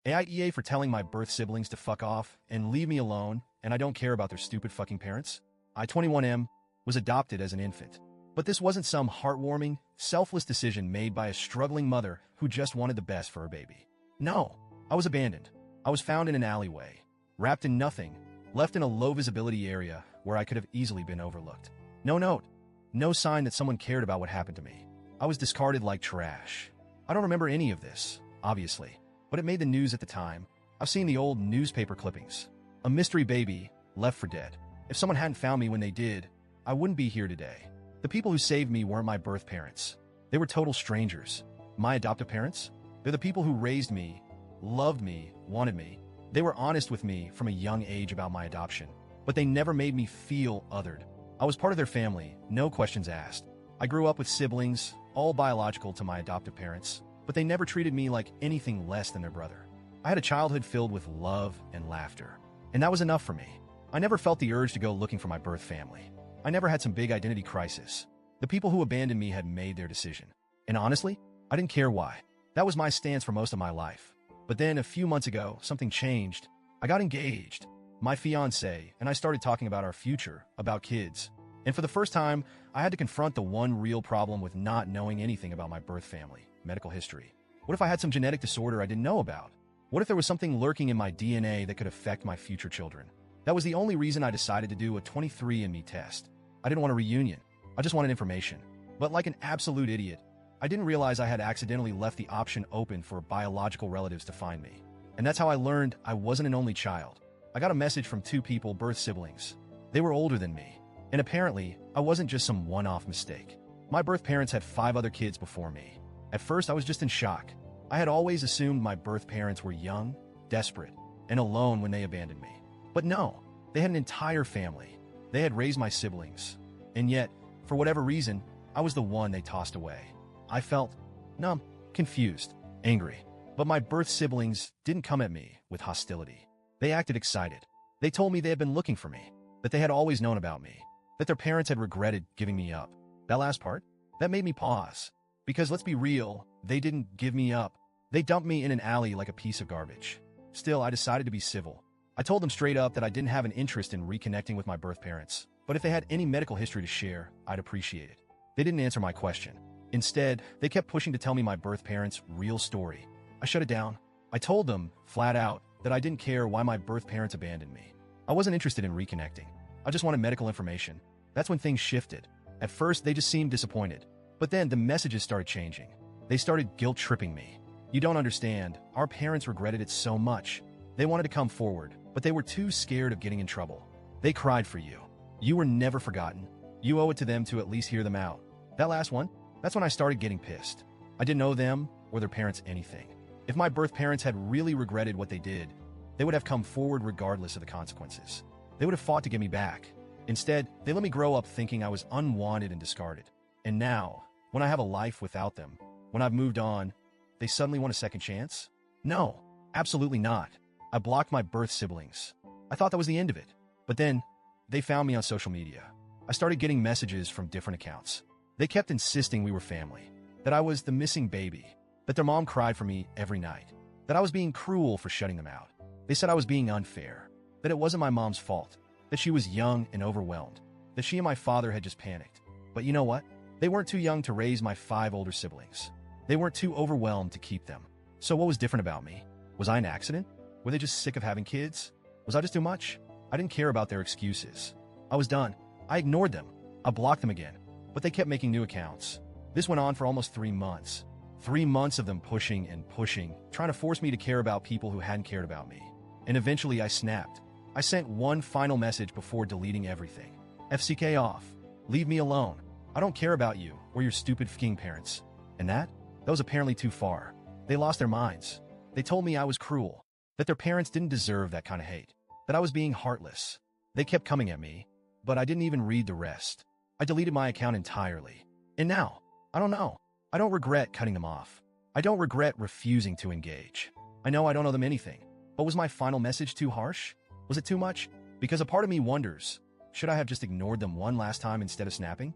AITA for telling my birth siblings to fuck off and leave me alone, and I don't care about their stupid fucking parents. I, 21M, was adopted as an infant. But this wasn't some heartwarming, selfless decision made by a struggling mother who just wanted the best for her baby. No, I was abandoned. I was found in an alleyway, wrapped in nothing, left in a low-visibility area where I could have easily been overlooked. No note, no sign that someone cared about what happened to me. I was discarded like trash. I don't remember any of this, obviously, but it made the news at the time. I've seen the old newspaper clippings. A mystery baby left for dead. If someone hadn't found me when they did, I wouldn't be here today. The people who saved me weren't my birth parents. They were total strangers. My adoptive parents? They're the people who raised me, loved me, wanted me. They were honest with me from a young age about my adoption, but they never made me feel othered. I was part of their family, no questions asked. I grew up with siblings, all biological to my adoptive parents, but they never treated me like anything less than their brother. I had a childhood filled with love and laughter, and that was enough for me. I never felt the urge to go looking for my birth family. I never had some big identity crisis. The people who abandoned me had made their decision. And honestly, I didn't care why. That was my stance for most of my life. But then a few months ago, something changed. I got engaged. My fiancé and I started talking about our future, about kids. And for the first time, I had to confront the one real problem with not knowing anything about my birth family, medical history. What if I had some genetic disorder I didn't know about? What if there was something lurking in my DNA that could affect my future children? That was the only reason I decided to do a 23andMe test. I didn't want a reunion. I just wanted information. But like an absolute idiot, I didn't realize I had accidentally left the option open for biological relatives to find me. And that's how I learned I wasn't an only child. I got a message from two people, birth siblings. They were older than me. And apparently, I wasn't just some one-off mistake. My birth parents had 5 other kids before me. At first, I was just in shock. I had always assumed my birth parents were young, desperate, and alone when they abandoned me. But no, they had an entire family. They had raised my siblings. And yet, for whatever reason, I was the one they tossed away. I felt numb, confused, angry. But my birth siblings didn't come at me with hostility. They acted excited. They told me they had been looking for me, that they had always known about me, that their parents had regretted giving me up. That last part, that made me pause. Because let's be real, they didn't give me up. They dumped me in an alley like a piece of garbage. Still, I decided to be civil. I told them straight up that I didn't have an interest in reconnecting with my birth parents, but if they had any medical history to share, I'd appreciate it. They didn't answer my question. Instead, they kept pushing to tell me my birth parents' real story. I shut it down. I told them, flat out, that I didn't care why my birth parents abandoned me. I wasn't interested in reconnecting. I just wanted medical information. That's when things shifted. At first, they just seemed disappointed. But then the messages started changing. They started guilt-tripping me. You don't understand. Our parents regretted it so much. They wanted to come forward, but they were too scared of getting in trouble. They cried for you. You were never forgotten. You owe it to them to at least hear them out. That last one, that's when I started getting pissed. I didn't owe them or their parents anything. If my birth parents had really regretted what they did, they would have come forward regardless of the consequences. They would have fought to get me back. Instead, they let me grow up thinking I was unwanted and discarded. And now, when I have a life without them, when I've moved on, they suddenly want a second chance? No, absolutely not. I blocked my birth siblings. I thought that was the end of it. But then, they found me on social media. I started getting messages from different accounts. They kept insisting we were family, that I was the missing baby, that their mom cried for me every night, that I was being cruel for shutting them out. They said I was being unfair, that it wasn't my mom's fault, that she was young and overwhelmed, that she and my father had just panicked. But you know what? They weren't too young to raise my 5 older siblings. They weren't too overwhelmed to keep them. So what was different about me? Was I an accident? Were they just sick of having kids? Was I just too much? I didn't care about their excuses. I was done. I ignored them. I blocked them again. But they kept making new accounts. This went on for almost 3 months. 3 months of them pushing and pushing, trying to force me to care about people who hadn't cared about me. And eventually I snapped. I sent one final message before deleting everything. FCK off. Leave me alone. I don't care about you or your stupid f***ing parents. And that was apparently too far. They lost their minds. They told me I was cruel, that their parents didn't deserve that kind of hate, that I was being heartless. They kept coming at me, but I didn't even read the rest. I deleted my account entirely. And now, I don't know. I don't regret cutting them off. I don't regret refusing to engage. I know I don't owe them anything, but was my final message too harsh? Was it too much? Because a part of me wonders, should I have just ignored them one last time instead of snapping?